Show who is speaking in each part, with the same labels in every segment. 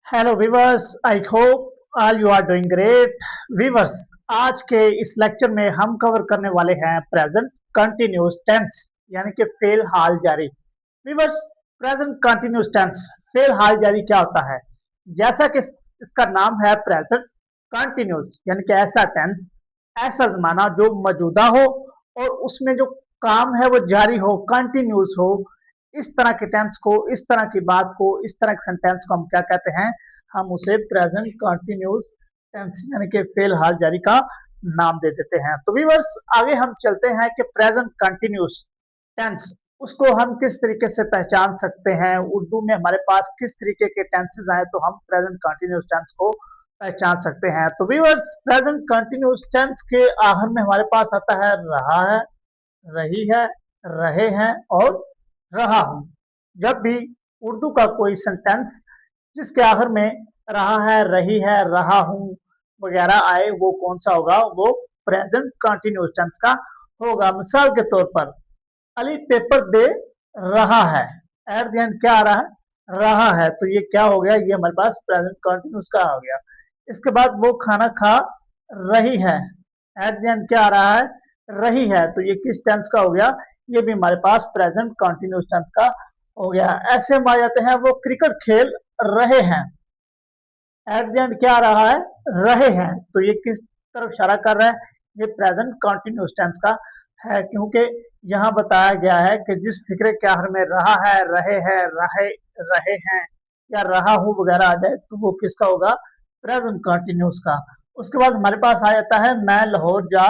Speaker 1: Hello viewers, I hope all you are doing great. Viewers, आज के इस lecture में हम कवर करने वाले हैं प्रेजेंट कंटिन्यूस टेंस यानी कि फेल हाल जारी। वीवर्स, प्रेजेंट कंटिन्यूस टेंस फेल हाल जारी क्या होता है? जैसा कि इसका नाम है प्रेजेंट कंटिन्यूस यानी कि ऐसा टेंस, ऐसा जमाना जो मौजूदा हो और उसमें जो काम है वो जारी हो, कंटिन्यूस हो। इस तरह के टेंस को, इस तरह की बात को, इस तरह के सेंटेंस को हम क्या कहते हैं? हम उसे प्रेजेंट कंटिन्यूस टेंस यानी कि फेल हाल जारी का नाम दे देते हैं। तो व्यूअर्स, आगे हम चलते हैं कि प्रेजेंट कंटिन्यूस टेंस उसको हम किस तरीके से पहचान सकते हैं। उर्दू में हमारे पास किस तरीके के टेंसेस आए तो हम प्रेजेंट कंटिन्यूस टेंस को पहचान सकते हैं। तो व्यूअर्स, प्रेजेंट कंटिन्यूस टेंस के आखिर में हमारे पास आता है रहा है, रही है, रहे हैं और रहा हूं। जब भी उर्दू का कोई सेंटेंस जिसके आखिर में रहा है, रही है, रहा हूं वगैरह आए, वो कौन सा होगा? वो प्रेजेंट कंटिन्यूस टेंस का होगा। मिसाल के तौर पर अली पेपर दे रहा है, एट द एंड क्या आ रहा है? रहा है। तो ये क्या हो गया? ये हमारे पास प्रेजेंट कंटिन्यूस का हो गया। इसके बाद वो खाना खा रही है, एट द एंड क्या आ रहा है? रही है। तो ये किस टेंस का हो गया? ये भी हमारे पास प्रेजेंट कंटिन्यूस टेंस का हो गया। ऐसे हम आ जाते हैं, वो क्रिकेट खेल रहे हैं, एट द एंड क्या आ रहा है? रहे हैं। तो ये किस तरफ इशारा कर रहा है? ये प्रेजेंट कंटिन्यूस टेंस का है, क्योंकि यहाँ बताया गया है कि जिस फिक्रे के आखिर में रहा है, रहे हैं, रहे रहे हैं या रहा हूं वगैरह आ जाए तो वो किसका होगा? प्रेजेंट कंटिन्यूस का। उसके बाद हमारे पास आ जाता है मैं लाहौर जा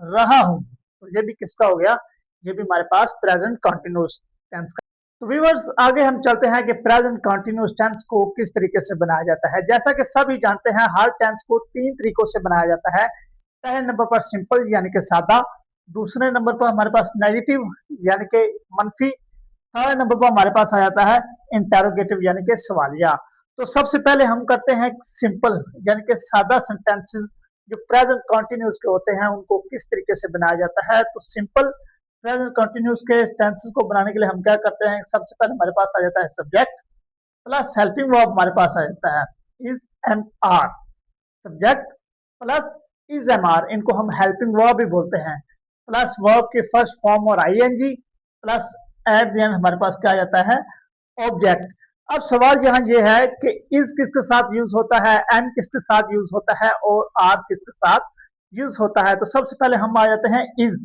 Speaker 1: रहा हूं। तो ये भी किसका हो गया? ये भी हमारे पास प्रेजेंट कंटिन्यूस टेंस का। तो व्यूअर्स, आगे हम चलते हैं कि प्रेजेंट कंटिन्यूस टेंस को किस तरीके से बनाया जाता है। जैसा कि सभी जानते हैं, हर टेंस को तीन तरीकों से बनाया जाता है। पहले नंबर पर सिंपल यानी कि सादा, दूसरे नंबर पर हमारे पास नेगेटिव यानी कि मनफी, थर्ड नंबर पर हमारे पास आ जाता है इंटेरोगेटिव यानी कि सवालिया। तो सबसे पहले हम करते हैं सिंपल यानी कि सादा सेंटेंसेस जो प्रेजेंट कंटिन्यूस के होते हैं उनको किस तरीके से बनाया जाता है। तो सिंपल प्रेजेंट कंटिन्यूस के टेंसेस को बनाने के लिए हम क्या करते हैं? सबसे पहले हमारे पास आ जाता है सब्जेक्ट प्लस हेल्पिंग वर्ब, हमारे पास आ जाता है is and are. Subject plus is am are, इनको हम हेल्पिंग वर्ब भी बोलते हैं, प्लस वर्ब के फर्स्ट फॉर्म और ING, plus at the end हमारे पास क्या आ जाता है? ऑब्जेक्ट। अब सवाल यहाँ ये है कि इज किसके साथ यूज होता है, एम किसके साथ यूज होता है और आर किसके साथ यूज होता है। तो सबसे पहले हम आ जाते हैं इज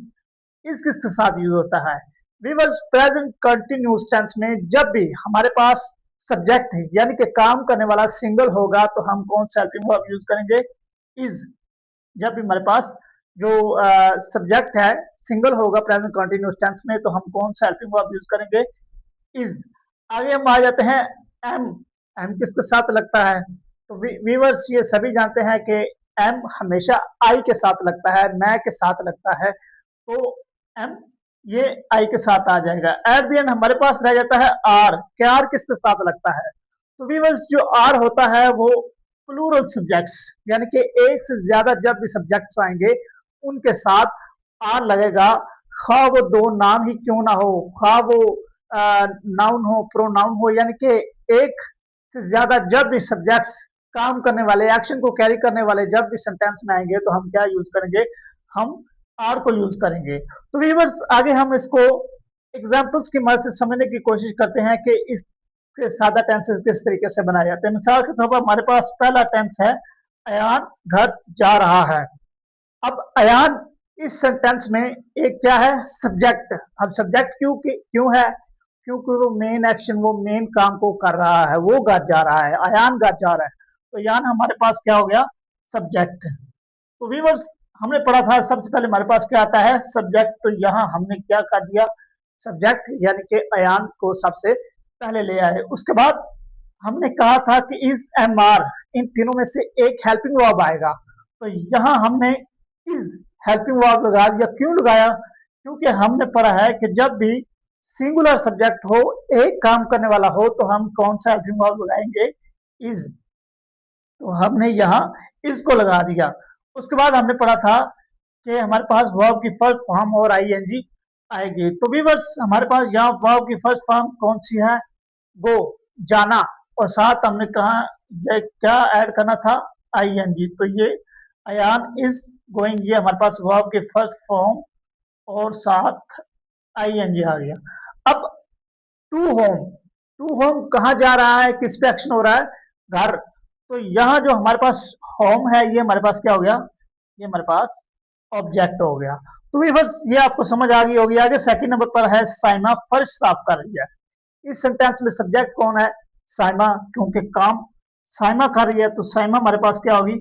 Speaker 1: किसके साथ यूज होता है? वीवर्स, प्रेजेंट कंटिन्यूस टेंस में जब भी हमारे पास सब्जेक्ट यानी कि काम करने वाला सिंगल होगा तो हम कौन सा हेल्पिंग वर्ब यूज करेंगे? इज। जब भी हमारे पास जो सब्जेक्ट है सिंगल होगा प्रेजेंट कंटिन्यूस टेंस में तो हम कौन सा हेल्पिंग वर्ब यूज करेंगे? इज। आगे हम आ जाते हैं एम। एम किसके साथ लगता है? तो वीवर्स, ये सभी जानते हैं कि एम हमेशा आई के साथ लगता है, मैं के साथ लगता है। तो एम ये आई के साथ आ जाएगा। एट द एंड हमारे पास रह जाता है आर। क्या आर किसके साथ लगता है? तो वीवर्स, जो आर होता है वो प्लूरल सब्जेक्ट्स यानी कि एक से ज्यादा जब भी सब्जेक्ट्स आएंगे उनके साथ आर लगेगा। खा वो दो नाम ही क्यों ना हो, खा वो नाउन हो, प्रोनाउन हो, यानी कि एक से ज्यादा जब भी सब्जेक्ट्स काम करने वाले, एक्शन को कैरी करने वाले जब भी सेंटेंस में आएंगे तो हम क्या यूज करेंगे? हम आर को यूज करेंगे। तो व्यूअर्स, आगे हम इसको एग्जांपल्स की मदद से समझने की कोशिश करते हैं कि इसके सादा टेंसेस किस तरीके से बनाए जाते हैं। मिसाल के तौर पर हमारे पास पहला टेंस है अयान घर जा रहा है। अब अयान इस सेंटेंस में एक क्या है? सब्जेक्ट। अब सब्जेक्ट क्यों है? क्योंकि वो मेन एक्शन, वो मेन काम को कर रहा है, वो घर जा रहा है, अयान घर जा रहा है। तो अयान हमारे पास क्या हो गया? सब्जेक्ट। तो व्यूअर्स, हमने पढ़ा था सबसे पहले हमारे पास क्या आता है? सब्जेक्ट। तो यहाँ हमने क्या कर दिया? सब्जेक्ट यानी कि अयान को सबसे पहले ले आए। उसके बाद हमने कहा था कि इज एम आर, इन तीनों में से एक हेल्पिंग वर्ब आएगा। तो यहाँ हमने इज हेल्पिंग वर्ब लगा दिया। क्यों लगाया? क्योंकि हमने पढ़ा है कि जब भी सिंगुलर सब्जेक्ट हो, एक काम करने वाला हो, तो हम कौन सा हेल्पिंग वर्ब लगाएंगे? इज। तो हमने यहाँ इसको लगा दिया। उसके बाद हमने पढ़ा था कि हमारे पास वर्ब की फर्स्ट फॉर्म और आईएनजी आएगी। तो व्यूअर्स, हमारे पास यहाँ वर्ब की फर्स्ट फॉर्म कौन सी है? गो, जाना। और साथ हमने कहा ये क्या ऐड करना था, आईएनजी। तो ये अयान इज गोइंग, ये हमारे पास वर्ब की फर्स्ट फॉर्म और साथ आईएनजी आ गया। अब टू होम, टू होम कहाँ जा रहा है, किस पे एक्शन हो रहा है, घर। तो यहाँ जो हमारे पास होम है ये हमारे पास क्या हो गया, ये हमारे पास ऑब्जेक्ट हो गया। तो बस ये आपको समझ आ गई होगी। आगे सेकंड नंबर पर है साइमा फर्श साफ कर रही है। इस सेंटेंस में सब्जेक्ट कौन है, साइमा, क्योंकि काम साइमा कर रही है तो साइमा हमारे पास क्या होगी,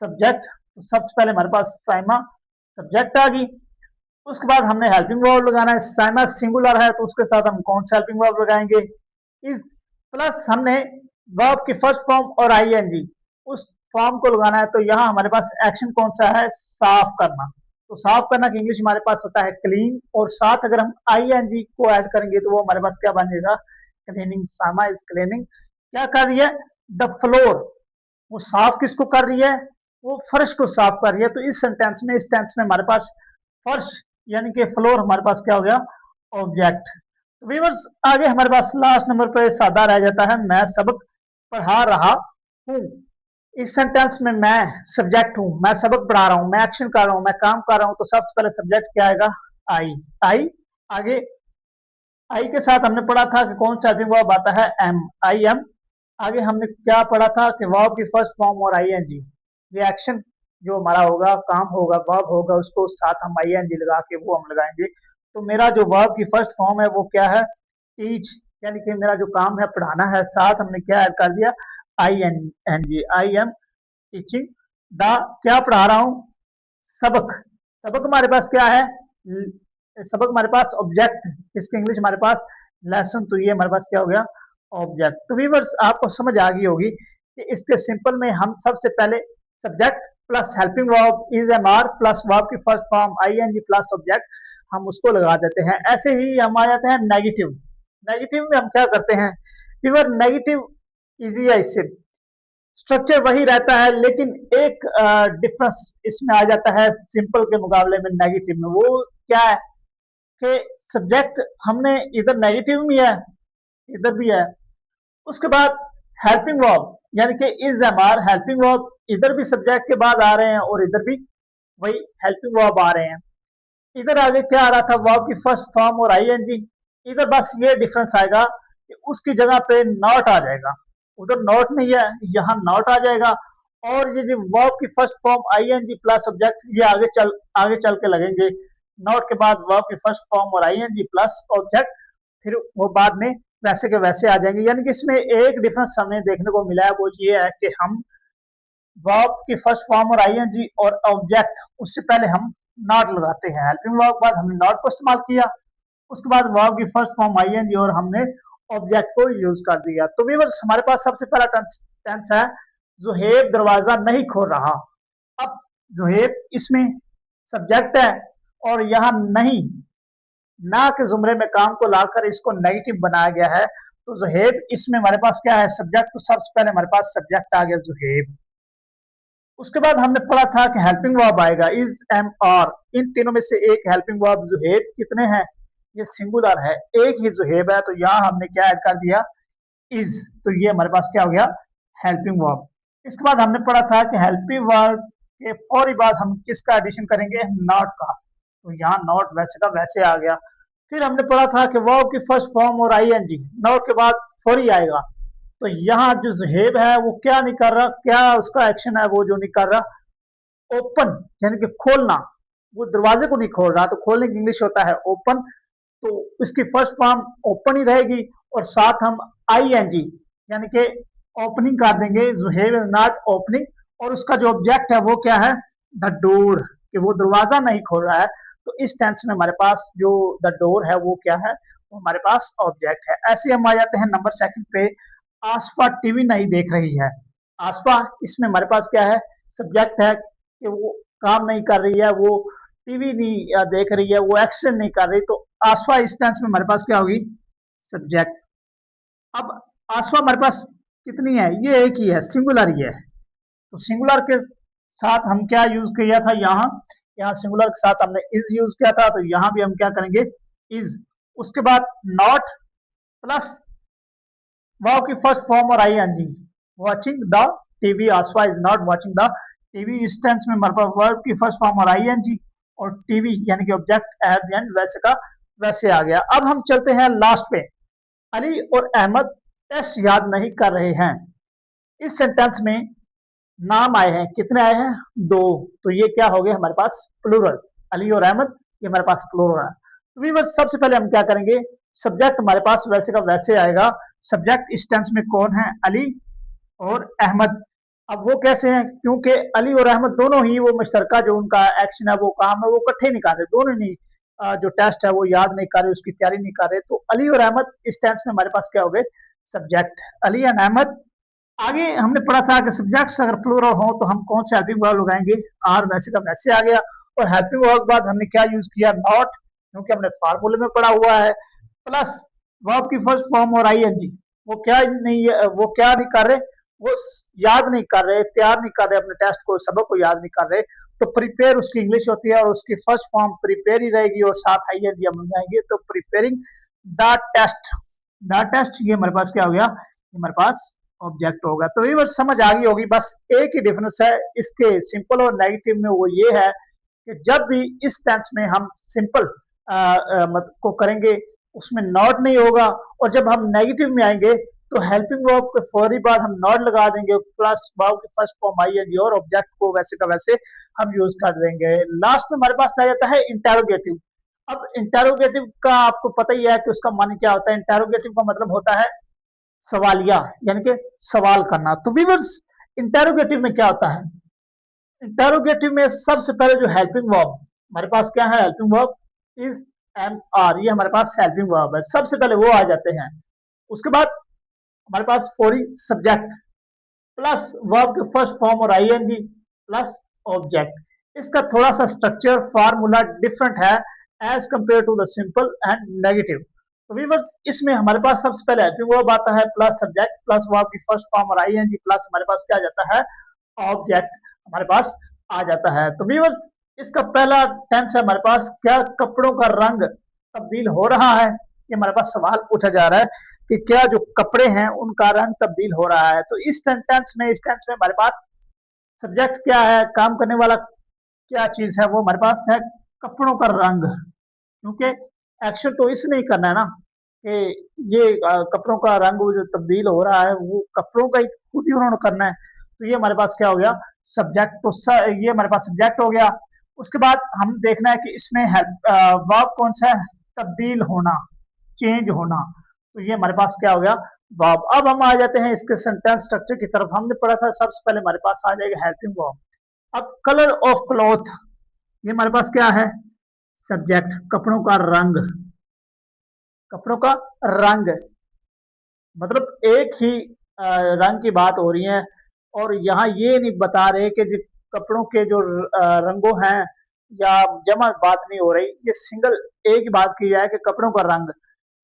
Speaker 1: सब्जेक्ट। तो सबसे पहले हमारे पास साइमा सब्जेक्ट आ गई। उसके बाद हमने हेल्पिंग वर्ब लगाना है, साइमा सिंगुलर है तो उसके साथ हम कौन सा हेल्पिंग वर्ब लगाएंगे, इज। प्लस हमने वर्ब की फर्स्ट फॉर्म और आईएनजी उस फॉर्म को लगाना है। तो यहाँ हमारे पास एक्शन कौन सा है, साफ करना। तो साफ करना की इंग्लिश हमारे पास होता है क्लीन, और साथ अगर हम आईएनजी को ऐड करेंगे तो वो हमारे पास क्या बनेगा, क्लीनिंग। सामा इज क्लीनिंग, क्या कर रही है, द फ्लोर। वो साफ किसको कर रही है, वो फर्श को साफ कर रही है। तो इस सेंटेंस में, इस टेंस में हमारे पास फर्श यानी कि फ्लोर हमारे पास क्या हो गया, ऑब्जेक्ट। व्यूअर्स आगे हमारे पास लास्ट नंबर पर सादा रह जाता है, मैं सबक पढ़ा रहा हूँ। इस सेंटेंस में मैं सब्जेक्ट हूँ, मैं सबक पढ़ा रहा हूँ, मैं एक्शन कर रहा हूँ, मैं काम कर रहा हूँ। तो सबसे पहले सब्जेक्ट क्या आएगा, आई। आई आगे, आई के साथ हमने पढ़ा था कि कौन सा वर्ब आता है, एम, आई एम। आगे हमने क्या पढ़ा था कि वर्ब की फर्स्ट फॉर्म और आईएनजी, ये एक्शन जो हमारा होगा, काम होगा, वर्ब होगा, उसको साथ हम आईएनजी लगा के वो हम लगाएंगे। तो मेरा जो वर्ब की फर्स्ट फॉर्म है वो क्या है, टीच, यानी कि मेरा जो काम है पढ़ाना है, साथ हमने क्या ऐड कर दिया, I N N G, I am teaching the, क्या पढ़ा रहा हूँ, सबक। सबक हमारे पास क्या है, सबक हमारे पास ऑब्जेक्ट, इसकी इंग्लिश हमारे पास लेसन। तो ये हमारे पास क्या हो गया, ऑब्जेक्ट। तो व्यूअर्स आपको समझ आ गई होगी कि इसके सिंपल में हम सबसे पहले subject plus helping verb is am are plus verb की first form I N G plus object, हम उसको लगा देते हैं। ऐसे ही हम आ जाते हैं नेगेटिव। नेगेटिव में हम क्या करते हैं, व्यूअर नेगेटिव इजी है, इससे स्ट्रक्चर वही रहता है, लेकिन एक डिफरेंस इसमें आ जाता है सिंपल के मुकाबले में नेगेटिव में। वो क्या है कि सब्जेक्ट हमने इधर नेगेटिव में है, इधर भी है। उसके बाद हेल्पिंग वर्ब यानी कि is am are helping verb, इधर भी सब्जेक्ट के बाद आ रहे हैं और इधर भी वही हेल्पिंग वर्ब आ रहे हैं। इधर आगे क्या आ रहा था, वर्ब की फर्स्ट फॉर्म और आईएनजी। इधर बस ये डिफरेंस आएगा कि उसकी जगह पे नॉट आ जाएगा, उधर नॉट नहीं है, यहाँ नॉट आ जाएगा। और ये जो वर्ब की first form ING plus object, ये आगे चल के लगेंगे। नॉट के बाद वर्ब की फर्स्ट फॉर्म और आईएनजी प्लस ऑब्जेक्ट, फिर वो बाद में वैसे के वैसे आ जाएंगे। यानी कि इसमें एक डिफरेंस हमें देखने को मिला है, वो ये है कि हम वर्ब की फर्स्ट फॉर्म और आईएनजी और ऑब्जेक्ट, उससे पहले हम नॉट लगाते हैं। हेल्पिंग वर्ब के बाद हमने नॉट को इस्तेमाल किया, उसके बाद वर्ब की फर्स्ट फॉर्म आईएनजी और हमने ऑब्जेक्ट को यूज कर दिया। तो व्यूअर्स हमारे पास सबसे पहला टेंस है, जुहेब दरवाजा नहीं खोल रहा। अब जुहेब इसमें सब्जेक्ट है और यहाँ नहीं, ना के जुमरे में काम को लाकर इसको नेगेटिव बनाया गया है। तो जुहेब इसमें हमारे पास क्या है, सब्जेक्ट। तो सबसे पहले हमारे पास सब्जेक्ट आ गया जुहेब। उसके बाद हमने पढ़ा था कि हेल्पिंग वर्ब आएगा इज एम आर। इन तीनों में से एक हेल्पिंग वर्ब जुहेब कितने हैं, ये सिंगुलर है, एक ही जुहेब है। तो यहाँ हमने क्या ऐड कर दिया, इज। तो ये हमारे पास क्या हो गया, हेल्पिंग वर्ब। इसके बाद हमने पढ़ा था कि हेल्पिंग वर्ब के फौरी बाद हम किसका एडिशन करेंगे, नॉट का। तो यहाँ नॉट वैसे का वैसे आ गया। फिर हमने पढ़ा था कि वर्ब की फर्स्ट फॉर्म और आईएनजी नॉट के बाद फौरी आएगा। तो यहाँ जो जुहेब है वो क्या नहीं कर रहा, क्या उसका एक्शन है, वो जो नहीं कर रहा, ओपन यानी कि खोलना। वो दरवाजे को नहीं खोल रहा, तो खोलने की इंग्लिश होता है ओपन। तो इसकी फर्स्ट फॉर्म ओपन ही रहेगी और साथ हम आई एन जी यानी कि ओपनिंग कर देंगे, जुहेब इज नॉट ओपनिंग। और उसका जो ऑब्जेक्ट है वो क्या है, द डोर, कि वो दरवाजा नहीं खोल रहा है। तो इस टेंस में हमारे पास जो द डोर है वो क्या है, वो हमारे पास ऑब्जेक्ट है। ऐसे हम आ जाते हैं नंबर सेकंड पे, आसपा टीवी नहीं देख रही है। आसपा इसमें हमारे पास क्या है, सब्जेक्ट है कि वो काम नहीं कर रही है, वो टीवी नहीं देख रही है, वो एक्शन नहीं कर रही। तो आसपा इस टेंस में हमारे पास क्या होगी, सब्जेक्ट। अब आसपा हमारे पास कितनी है, ये एक ही है, सिंगुलर ही है। तो सिंगुलर के साथ हम क्या यूज किया था, यहाँ यहाँ सिंगुलर के साथ हमने इज यूज किया था। तो यहाँ भी हम क्या करेंगे, इज। उसके बाद नॉट प्लस वर्ब की फर्स्ट फॉर्म और आईएनजी। वॉचिंग द टीवी, आसवा is not watching the TV. इस टेंस में हमारे पास वर्ब की फर्स्ट फॉर्म और आईएनजी और टीवी यानी कि ऑब्जेक्ट एट द एंड वैसे का वैसे आ गया। अब हम चलते हैं लास्ट पे। अली और अहमद टेस्ट याद नहीं कर रहे हैं। इस सेंटेंस में नाम आए हैं, कितने आए हैं? दो। तो ये क्या हो गया हमारे पास? प्लूरल। अली और अहमद ये हमारे पास प्लूरल है। तो भी बस सबसे पहले हम क्या करेंगे, सब्जेक्ट हमारे पास वैसे का वैसे आएगा। सब्जेक्ट इस टेंस में कौन है? अली और अहमद। अब वो कैसे हैं? क्योंकि अली और अहमद दोनों ही वो मुश्तरका जो उनका एक्शन है, वो काम है, वो इकट्ठे नहीं कर रहे, दोनों नहीं जो टेस्ट है वो याद नहीं कर रहे, उसकी तैयारी नहीं कर रहे। तो अली और अहमद इस टेंस में हमारे पास क्या हो गए? Subject Ali and Ahmad. आगे हमने पढ़ा था कि सब्जेक्ट्स अगर प्लूरल हो तो हम कौन से हेल्पिंग वर्ब लगाएंगे? आर वैसे का वैसे आ गया। और हेल्पिंग वर्ब के बाद हमने क्या यूज किया? नॉट, क्योंकि हमने फार्मूले में पढ़ा हुआ है। प्लस वर्ब की फर्स्ट फॉर्म और आईएनजी। वो क्या नहीं, वो क्या नहीं कर रहे? वो याद नहीं कर रहे, तैयार नहीं कर रहे अपने टेस्ट को, सबक को याद नहीं कर रहे। तो प्रिपेयर उसकी इंग्लिश होती है और उसकी फर्स्ट फॉर्म प्रिपेयर ही रहेगी और साथ आईएनजी हम लगाएंगे। तो preparing the test, the test ये हमारे पास क्या हो गया? ये हमारे पास ऑब्जेक्ट होगा। तो ये बस समझ आ गई होगी। बस एक ही डिफरेंस है इसके सिंपल और नेगेटिव में, वो ये है कि जब भी इस टेंस में हम सिंपल को करेंगे उसमें नॉट नहीं होगा, और जब हम नेगेटिव में आएंगे तो हेल्पिंग वर्ब के फौरी बाद हम नॉट लगा देंगे, प्लस वर्ब की फर्स्ट फॉर्म आईएनजी और ऑब्जेक्ट को वैसे का वैसे हम यूज कर देंगे। लास्ट में हमारे पास आ जाता है इंटेरोगेटिव। अब इंटेरोगेटिव का आपको पता ही है कि उसका माने क्या होता है। इंटेरोगेटिव का मतलब होता है सवालिया, यानी कि सवाल करना। तो व्यूअर्स, इंटेरोगेटिव में क्या होता है? इंटेरोगेटिव में सबसे पहले जो हेल्पिंग वर्ब हमारे पास क्या है? Helping verb is am are, ये हमारे पास हेल्पिंग वर्ब है। सबसे पहले वो आ जाते हैं। उसके बाद हमारे पास फॉरी सब्जेक्ट प्लस वर्ब के फर्स्ट फॉर्म और आईएनजी प्लस ऑब्जेक्ट। इसका थोड़ा सा स्ट्रक्चर फार्मूला डिफरेंट है as compare to the simple and negative. तो व्यूअर्स, इसमें हमारे पास सबसे पहले हेल्पिंग वर्ब आता है प्लस सब्जेक्ट प्लस वर्ब की फर्स्ट फॉर्म और आईएनजी प्लस हमारे पास क्या आ जाता है? ऑब्जेक्ट हमारे पास आ जाता है। तो व्यूअर्स, इसका पहला टेंस है हमारे पास क्या? कपड़ों का रंग तब्दील हो रहा है। ये हमारे पास सवाल पूछा जा रहा है कि क्या जो कपड़े हैं उनका रंग तब्दील हो रहा है। तो इस टेंस में हमारे पास सब्जेक्ट क्या है? काम करने वाला क्या चीज है? वो हमारे पास है कपड़ों का रंग। क्योंकि एक्शन तो इसने ही करना है ना कि ये कपड़ों का रंग जो तब्दील हो रहा है वो कपड़ों का ही खुद ही उन्होंने करना है। तो ये हमारे पास क्या हो गया? सब्जेक्ट। तो ये हमारे पास सब्जेक्ट हो गया। उसके बाद हम देखना है कि इसमें वर्ब कौन सा है? तब्दील होना, चेंज होना। तो ये हमारे पास क्या हो गया? वर्ब। अब हम आ जाते हैं इसके सेंटेंस स्ट्रक्चर की तरफ। हमने पढ़ा था सबसे पहले हमारे पास आ जाएगा हेल्पिंग वर्ब। अब कलर ऑफ क्लॉथ, ये हमारे पास क्या है? सब्जेक्ट, कपड़ों का रंग, कपड़ों का रंग मतलब एक ही रंग की बात हो रही है। और यहाँ ये नहीं बता रहे कि जो कपड़ों के जो रंगों हैं या जमा बात नहीं हो रही, ये सिंगल एक ही बात की जाए कि कपड़ों का रंग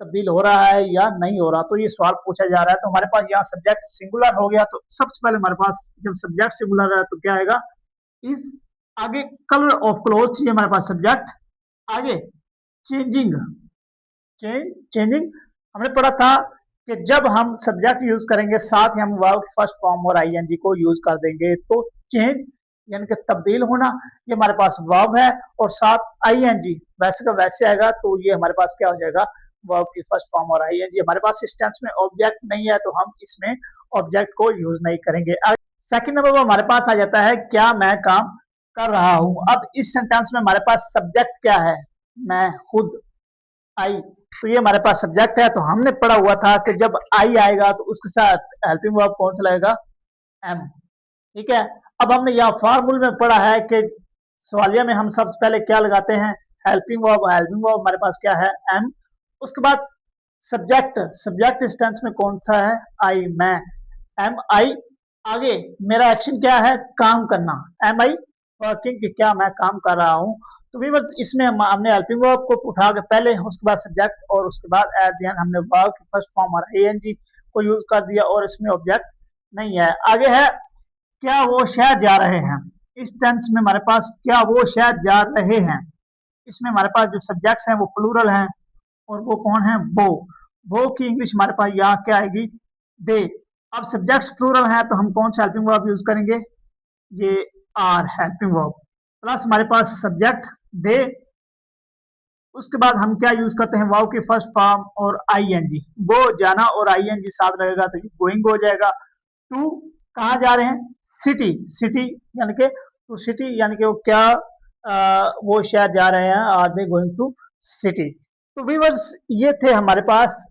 Speaker 1: तब्दील हो रहा है या नहीं हो रहा। तो ये सवाल पूछा जा रहा है। तो हमारे पास यहाँ सब्जेक्ट सिंगुलर हो गया। तो सबसे पहले हमारे पास जब सब्जेक्ट सिंगुलर है तो क्या आएगा? इस आगे कलर ऑफ क्लोथ, ये हमारे पास सब्जेक्ट। आगे चेंजिंग, चेंजिंग हमने पढ़ा था कि जब हम सब्जेक्ट यूज करेंगे साथ ही हम वर्ब फर्स्ट फॉर्म और आईएनजी को यूज कर देंगे। तो चेंज यानी कि तब्दील होना, ये हमारे पास वर्ब है और साथ आईएनजी वैसे का वैसे आएगा। तो ये हमारे पास क्या हो जाएगा? वर्ब की फर्स्ट फॉर्म और आईएनजी। हमारे पास इस टेंस में ऑब्जेक्ट नहीं है तो हम इसमें ऑब्जेक्ट को यूज नहीं करेंगे। सेकंड नंबर पर हमारे पास आ जाता है क्या मैं काम कर रहा हूं। अब इस सेंटेंस में हमारे पास सब्जेक्ट क्या है? मैं, खुद, आई। तो ये हमारे पास सब्जेक्ट है। तो हमने पढ़ा हुआ था कि जब आई आएगा तो उसके साथ हेल्पिंग वर्ब कौन सा लगेगा? एम। ठीक है। अब हमने यहाँ फार्मूले में पढ़ा है कि सवालिया में हम सबसे पहले क्या लगाते हैं? Helping verb. हेल्पिंग वर्ब हमारे पास क्या है? एम। उसके बाद सब्जेक्ट, सब्जेक्ट इस टेंस में कौन सा है? आई, मैं, एम आई। आगे मेरा एक्शन क्या है? काम करना, एम आई वर्किंग, कि क्या मैं काम कर रहा हूँ। तो भी बस इसमें हमने हेल्पिंग वर्ब को उठा के पहले, उसके बाद सब्जेक्ट और उसके बाद एट द एंड हमने वर्ब की फर्स्ट फॉर्म और एएनजी को यूज कर दिया और इसमें ऑब्जेक्ट नहीं है। आगे है क्या वो शहर जा रहे हैं। इस टेंस में हमारे पास क्या वो शहर जा रहे हैं। इसमें हमारे पास जो सब्जेक्ट्स हैं वो प्लूरल हैं और वो कौन है? वो की इंग्लिश हमारे पास यहाँ क्या आएगी? दे। अब सब्जेक्ट्स प्लूरल हैं तो हम कौन सा हेल्पिंग वर्ब यूज करेंगे? ये आर हेल्पिंग वर्ब प्लस हमारे पास सब्जेक्ट दे, उसके बाद हम क्या यूज करते हैं? वाव की फर्स्ट फॉर्म और आईएनजी। गो जाना और आईएनजी साथ रहेगा तो गोइंग हो जाएगा। टू कहाँ जा रहे हैं? सिटी। सिटी यानी कि टू सिटी यानी कि वो क्या वो शहर जा रहे हैं, are they going to city. तो व्यूअर्स ये थे हमारे पास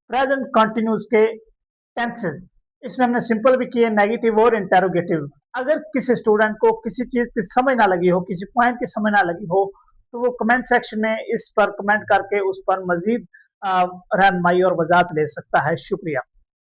Speaker 1: प्रेजेंट कंटिन्यूस के टेंसेस। इसमें हमने सिंपल भी किए, नेगेटिव और इंटेरोगेटिव। अगर किसी स्टूडेंट को किसी चीज की समझ ना लगी हो, किसी पॉइंट की समझ ना लगी हो, तो वो कमेंट सेक्शन में इस पर कमेंट करके उस पर मजीद रहनमाई और वजाहत ले सकता है। शुक्रिया।